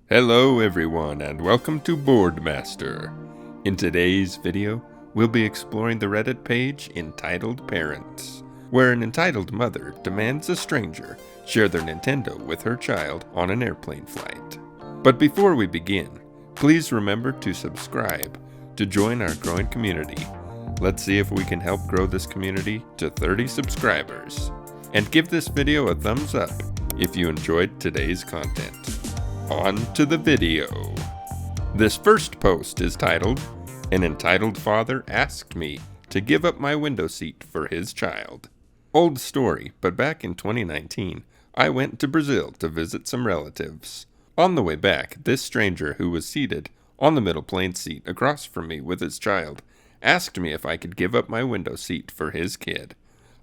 Hello everyone and welcome to BoredMaster. In today's video, we'll be exploring the Reddit page EntitledParents, where an entitled mother demands a stranger share their Nintendo with her child on an airplane flight. But before we begin, please remember to subscribe to join our growing community. Let's see if we can help grow this community to 30 subscribers. And give this video a thumbs up if you enjoyed today's content. On to the video. This first post is titled, "An entitled father asked me to give up my window seat for his child." Old story, but back in 2019, I went to Brazil to visit some relatives. On the way back, this stranger who was seated on the middle plane seat across from me with his child asked me if I could give up my window seat for his kid.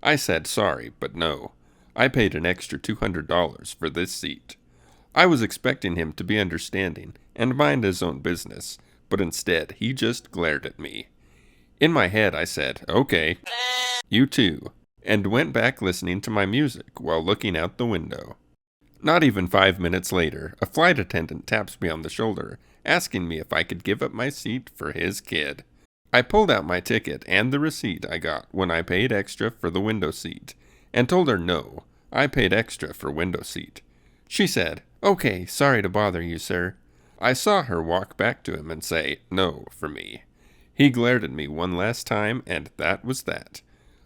I said sorry, but no. I paid an extra $200 for this seat. I was expecting him to be understanding and mind his own business, but instead he just glared at me. In my head I said, "Okay, you too," and went back listening to my music while looking out the window. Not even 5 minutes later, a flight attendant taps me on the shoulder, asking me if I could give up my seat for his kid. I pulled out my ticket and the receipt I got when I paid extra for the window seat, and told her no, I paid extra for window seat. She said, "Okay, sorry to bother you, sir." I saw her walk back to him and say no for me. He glared at me one last time, and that was that.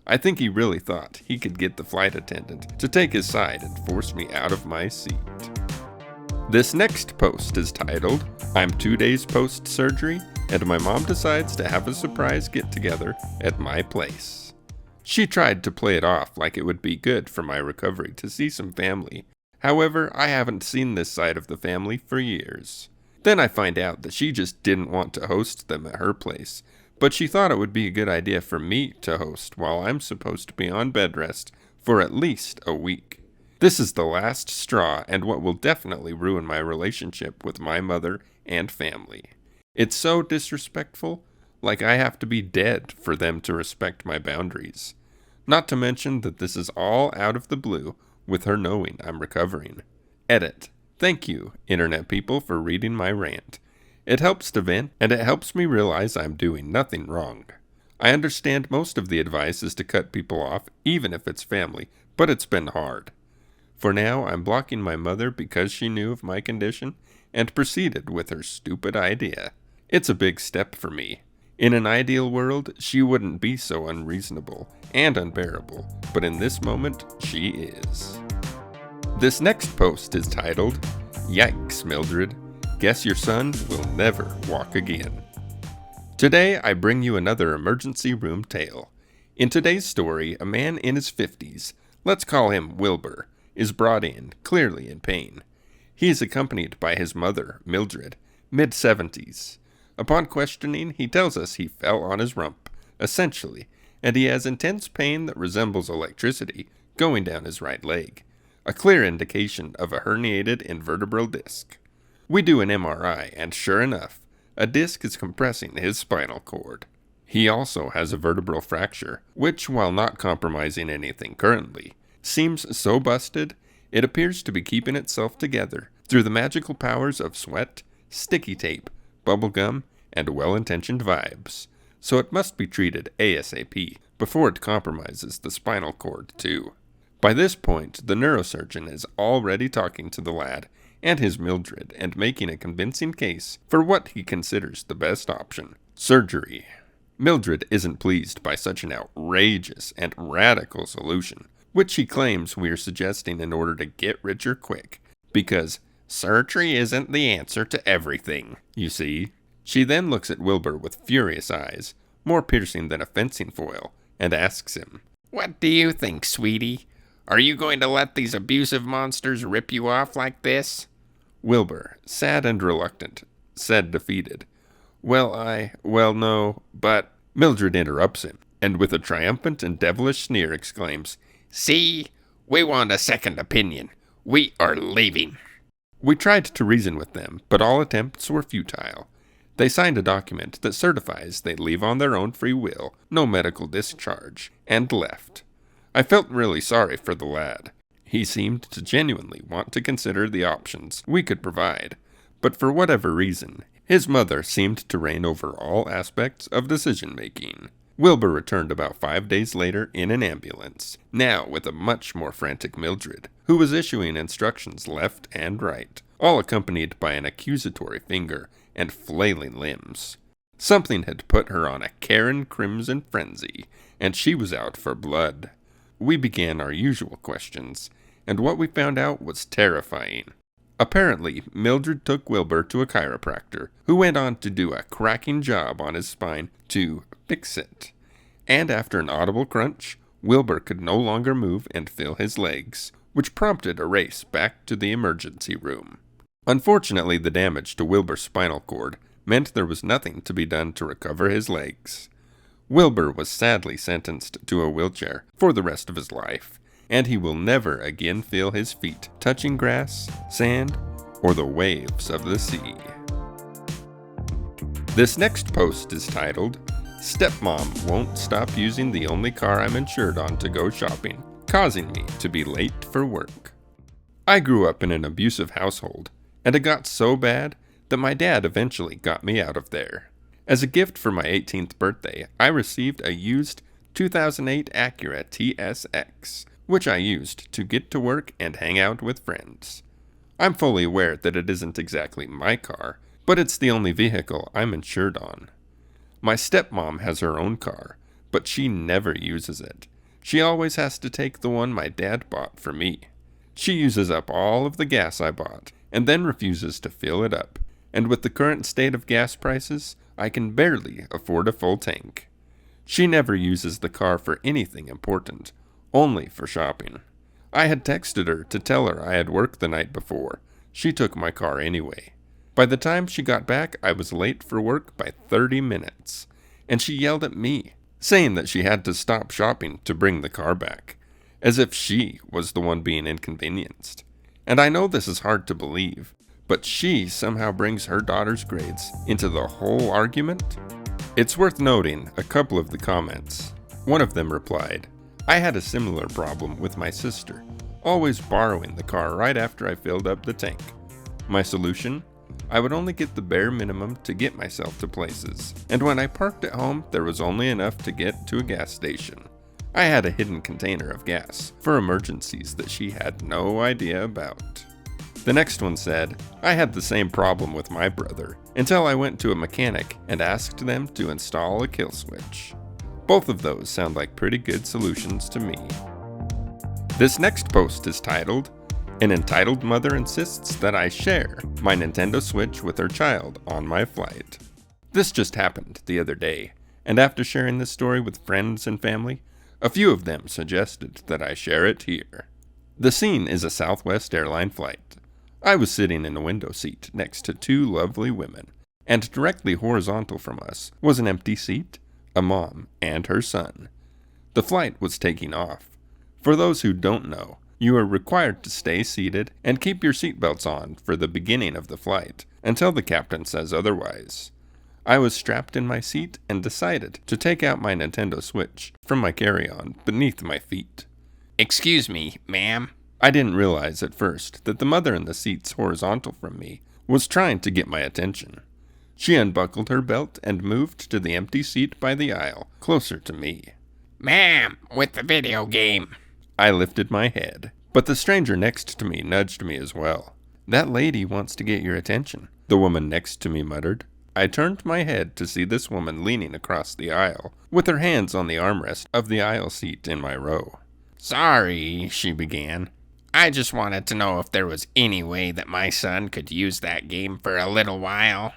I think he really thought he could get the flight attendant to take his side and force me out of my seat. This next post is titled, "I'm 2 days post-surgery, and my mom decides to have a surprise get-together at my place." She tried to play it off like it would be good for my recovery to see some family. However, I haven't seen this side of the family for years. Then I find out that she just didn't want to host them at her place, but she thought it would be a good idea for me to host while I'm supposed to be on bed rest for at least a week. This is the last straw and what will definitely ruin my relationship with my mother and family. It's so disrespectful, like I have to be dead for them to respect my boundaries. Not to mention that this is all out of the blue, with her knowing I'm recovering. Edit. Thank you, internet people, for reading my rant. It helps to vent, and it helps me realize I'm doing nothing wrong. I understand most of the advice is to cut people off, even if it's family, but it's been hard. For now, I'm blocking my mother because she knew of my condition and proceeded with her stupid idea. It's a big step for me. In an ideal world, she wouldn't be so unreasonable and unbearable, but in this moment, she is. This next post is titled, "Yikes Mildred, guess your son will never walk again." Today, I bring you another emergency room tale. In today's story, a man in his 50s, let's call him Wilbur, is brought in, clearly in pain. He is accompanied by his mother, Mildred, mid-70s. Upon questioning, he tells us he fell on his rump, essentially, and he has intense pain that resembles electricity going down his right leg, a clear indication of a herniated invertebral disc. We do an MRI, and sure enough, a disc is compressing his spinal cord. He also has a vertebral fracture, which, while not compromising anything currently, seems so busted, it appears to be keeping itself together through the magical powers of sweat, sticky tape, bubblegum, and well-intentioned vibes, so it must be treated ASAP before it compromises the spinal cord too. By this point, the neurosurgeon is already talking to the lad and his Mildred and making a convincing case for what he considers the best option, surgery. Mildred isn't pleased by such an outrageous and radical solution, which he claims we are suggesting in order to get richer quick, because surgery isn't the answer to everything, you see. She then looks at Wilbur with furious eyes, more piercing than a fencing foil, and asks him, "What do you think, sweetie? Are you going to let these abusive monsters rip you off like this?" Wilbur, sad and reluctant, said defeated, well, no, but..." Mildred interrupts him, and with a triumphant and devilish sneer exclaims, "See, we want a second opinion. We are leaving." We tried to reason with them, but all attempts were futile. They signed a document that certifies they leave on their own free will, no medical discharge, and left. I felt really sorry for the lad. He seemed to genuinely want to consider the options we could provide, but for whatever reason, his mother seemed to reign over all aspects of decision-making. Wilbur returned about 5 days later in an ambulance, now with a much more frantic Mildred, who was issuing instructions left and right, all accompanied by an accusatory finger and flailing limbs. Something had put her on a Karen crimson frenzy, and she was out for blood. We began our usual questions, and what we found out was terrifying. Apparently, Mildred took Wilbur to a chiropractor, who went on to do a cracking job on his spine to fix it. And after an audible crunch, Wilbur could no longer move and feel his legs, which prompted a race back to the emergency room. Unfortunately, the damage to Wilbur's spinal cord meant there was nothing to be done to recover his legs. Wilbur was sadly sentenced to a wheelchair for the rest of his life, and he will never again feel his feet touching grass, sand, or the waves of the sea. This next post is titled, "Stepmom won't stop using the only car I'm insured on to go shopping, causing me to be late for work." I grew up in an abusive household, and it got so bad that my dad eventually got me out of there. As a gift for my 18th birthday, I received a used 2008 Acura TSX, which I used to get to work and hang out with friends. I'm fully aware that it isn't exactly my car, but it's the only vehicle I'm insured on. My stepmom has her own car, but she never uses it. She always has to take the one my dad bought for me. She uses up all of the gas I bought, and then refuses to fill it up. And with the current state of gas prices, I can barely afford a full tank. She never uses the car for anything important, only for shopping. I had texted her to tell her I had work the night before. She took my car anyway. By the time she got back, I was late for work by 30 minutes, and she yelled at me, saying that she had to stop shopping to bring the car back, as if she was the one being inconvenienced. And I know this is hard to believe, but she somehow brings her daughter's grades into the whole argument. It's worth noting a couple of the comments. One of them replied, "I had a similar problem with my sister, always borrowing the car right after I filled up the tank. My solution? I would only get the bare minimum to get myself to places, and when I parked at home, there was only enough to get to a gas station. I had a hidden container of gas for emergencies that she had no idea about." The next one said, "I had the same problem with my brother until I went to a mechanic and asked them to install a kill switch." Both of those sound like pretty good solutions to me. This next post is titled, "An entitled mother insists that I share my Nintendo Switch with her child on my flight." This just happened the other day, and after sharing this story with friends and family, a few of them suggested that I share it here. The scene is a Southwest airline flight. I was sitting in a window seat next to two lovely women, and directly horizontal from us was an empty seat, a mom, and her son. The flight was taking off. For those who don't know, you are required to stay seated and keep your seatbelts on for the beginning of the flight until the captain says otherwise. I was strapped in my seat and decided to take out my Nintendo Switch from my carry-on beneath my feet. "Excuse me, ma'am." I didn't realize at first that the mother in the seats horizontal from me was trying to get my attention. She unbuckled her belt and moved to the empty seat by the aisle, closer to me. "Ma'am, with the video game." I lifted my head, but the stranger next to me nudged me as well. "That lady wants to get your attention," the woman next to me muttered. I turned my head to see this woman leaning across the aisle, with her hands on the armrest of the aisle seat in my row. "Sorry," she began. "I just wanted to know if there was any way that my son could use that game for a little while."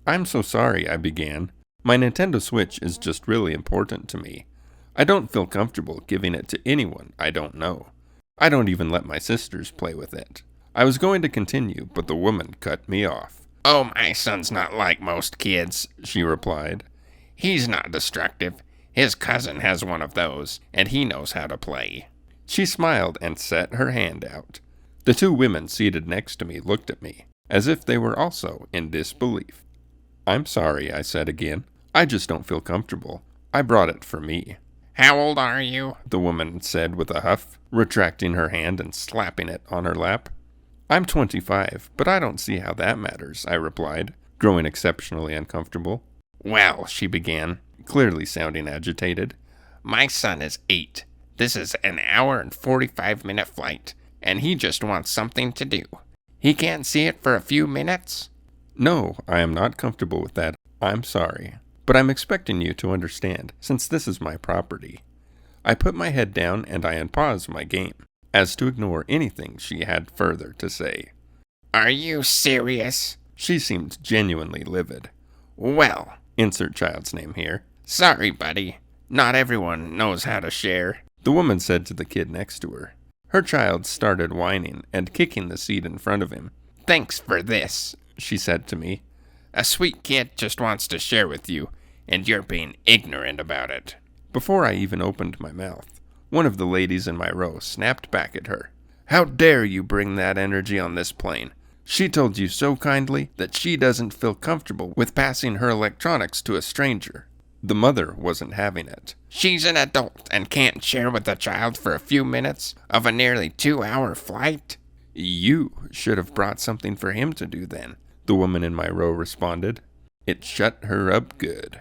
"I'm so sorry," I began. "My Nintendo Switch is just really important to me. I don't feel comfortable giving it to anyone I don't know. I don't even let my sisters play with it." I was going to continue, but the woman cut me off. "Oh, my son's not like most kids," she replied. "He's not destructive. His cousin has one of those, and he knows how to play." She smiled and set her hand out. The two women seated next to me looked at me, as if they were also in disbelief. "I'm sorry," I said again. "I just don't feel comfortable. I brought it for me." "How old are you?" the woman said with a huff, retracting her hand and slapping it on her lap. I'm 25, but I don't see how that matters, I replied, growing exceptionally uncomfortable. Well, she began, Clearly sounding agitated. my son is 8. This is an hour and 45-minute flight, and he just wants something to do. He can't see it for a few minutes? No, I am not comfortable with that. I'm sorry. But I'm expecting you to understand, since this is my property. I put my head down and I unpaused my game, as to ignore anything she had further to say. Are you serious? She seemed genuinely livid. Well, Insert child's name here. sorry, buddy. Not everyone knows how to share. The woman said to the kid next to her. Her child started whining and kicking the seat in front of him. Thanks for this, she said to me. A sweet kid just wants to share with you, and you're being ignorant about it. Before I even opened my mouth, one of the ladies in my row snapped back at her. How dare you bring that energy on this plane? She told you so kindly that she doesn't feel comfortable with passing her electronics to a stranger. The mother wasn't having it. She's an adult and can't share with a child for a few minutes of a nearly 2-hour flight? You should have brought something for him to do then, the woman in my row responded. It shut her up good.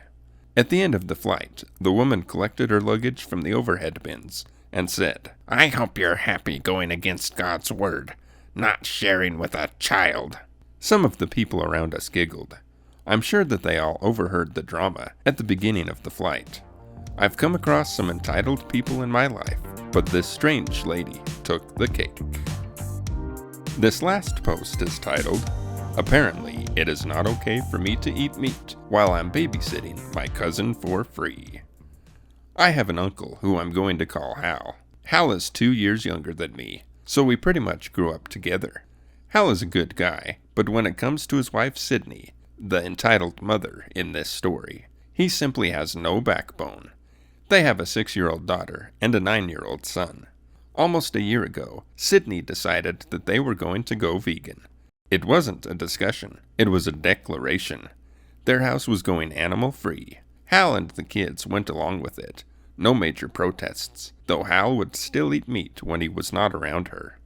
At the end of the flight, the woman collected her luggage from the overhead bins and said, I hope you're happy going against God's word, not sharing with a child. Some of the people around us giggled. I'm sure that they all overheard the drama at the beginning of the flight. I've come across some entitled people in my life, but this strange lady took the cake. This last post is titled, Apparently, it is not okay for me to eat meat while I'm babysitting my cousin for free. I have an uncle who I'm going to call Hal. Hal is 2 years younger than me, so we pretty much grew up together. Hal is a good guy, but when it comes to his wife Sydney, the entitled mother in this story, he simply has no backbone. They have a 6-year-old daughter and a 9-year-old son. Almost a year ago, Sydney decided that they were going to go vegan. It wasn't a discussion, it was a declaration. Their house was going animal-free. Hal and the kids went along with it. No major protests, though Hal would still eat meat when he was not around her.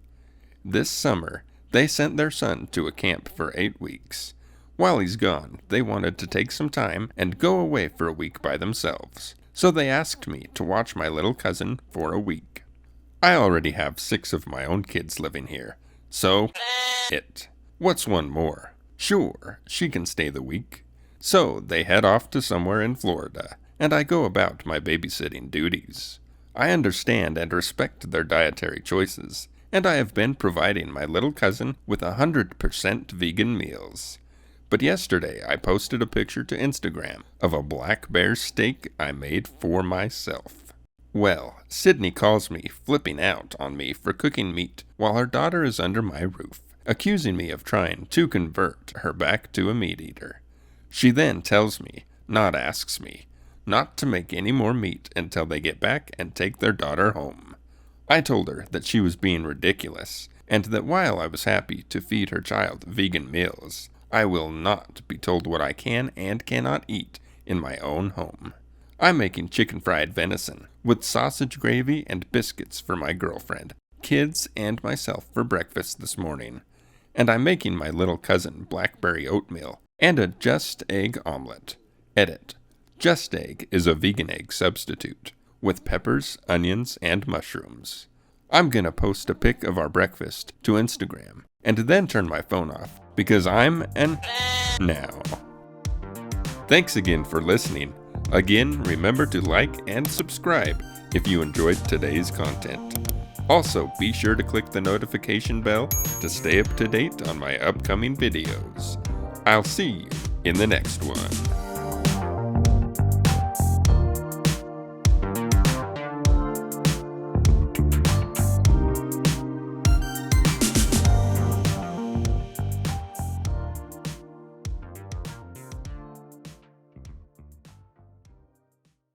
This summer, they sent their son to a camp for 8 weeks. While he's gone, they wanted to take some time and go away for a week by themselves. So they asked me to watch my little cousin for a week. I already have 6 of my own kids living here, so what's one more? Sure, she can stay the week. So they head off to somewhere in Florida, and I go about my babysitting duties. I understand and respect their dietary choices, and I have been providing my little cousin with 100% vegan meals. But yesterday I posted a picture to Instagram of a black bear steak I made for myself. Well, Sydney calls me flipping out on me for cooking meat while her daughter is under my roof, accusing me of trying to convert her back to a meat eater. She then tells me, not asks me, not to make any more meat until they get back and take their daughter home. I told her that she was being ridiculous, and that while I was happy to feed her child vegan meals, I will not be told what I can and cannot eat in my own home. I'm making chicken fried venison with sausage gravy and biscuits for my girlfriend, kids, and myself for breakfast this morning. And I'm making my little cousin blackberry oatmeal and a Just Egg omelet. Edit. Just Egg is a vegan egg substitute with peppers, onions, and mushrooms. I'm gonna post a pic of our breakfast to Instagram and then turn my phone off because I'm now. Thanks again for listening. Again, remember to like and subscribe if you enjoyed today's content. Also, be sure to click the notification bell to stay up to date on my upcoming videos. I'll see you in the next one.